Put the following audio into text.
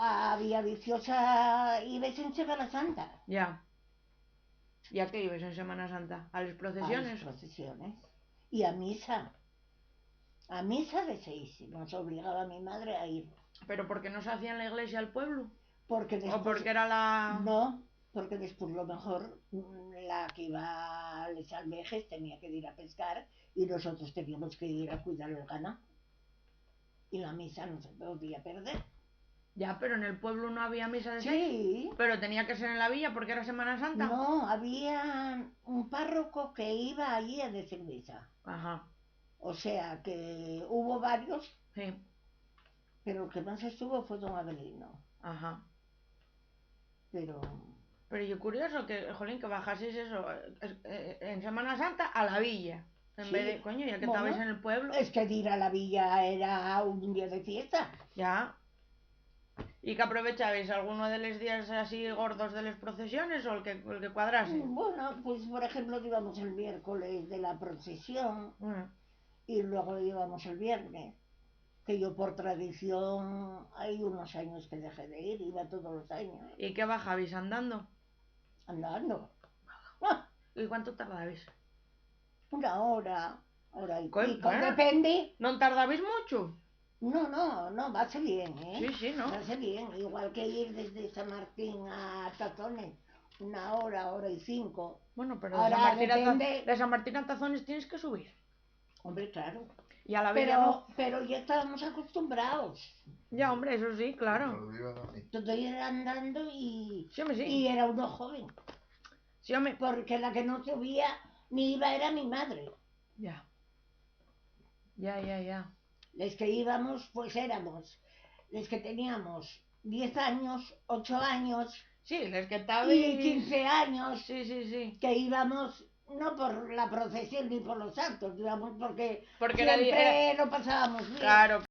había viciosa ibas en Semana Santa. Ya. ¿Y a qué ibas en Semana Santa? ¿A las A las procesiones? procesiones. Y a misa. A misa de 6. Nos obligaba mi madre a ir. ¿Pero porque no se hacía en la iglesia al pueblo? Porque ¿O después. porque era la...? No, porque después lo mejor, la que iba a Les Almejes tenía que ir a pescar y nosotros teníamos que ir a cuidar el ganado. Y la misa no se podía perder. Ya, pero en el pueblo no había misa de 6. Sí. Pero tenía que ser en la villa porque era Semana Santa. No, había un párroco que iba allí a decir misa. Ajá. O sea que hubo varios, Sí. pero el que más estuvo fue don Avelino. Ajá. Pero yo curioso que, jolín, que bajaseis eso en Semana Santa a la villa. En sí, vez de, coño, ya que bueno, estabais en el pueblo. es que ir a la villa era un día de fiesta. Ya. ¿Y que aprovechabais alguno de los días así gordos de las procesiones o el que cuadrase? Bueno, pues por ejemplo íbamos el miércoles de la procesión y luego íbamos el viernes. Que yo por tradición hay unos años que dejé de ir, iba todos los años. ¿Y qué bajabais andando? Andando. Ah, ¿Y cuánto tardabais? una hora y pico, Bueno, depende. ¿no tardabais mucho? No, va a ser bien, ¿eh? Sí, ¿no? Va a ser bien, igual que ir desde San Martín a Tazones, una hora y 5. Bueno, pero Ahora depende. de San Martín a Tazones tienes que subir. Hombre, claro. Y a la villa no. Pero ya estábamos acostumbrados. Ya, hombre, eso sí, claro. Todo era andando Sí, hombre, sí. y era uno joven. Sí, hombre. Porque la que no subía ni iba era mi madre. Ya. Ya. Les que íbamos, pues éramos, les que teníamos 10 años, 8 años. Sí, les que estabais... Y 15 años. Sí. Que íbamos no por la procesión ni por los santos, digamos, porque Porque siempre lo pasábamos bien. Claro.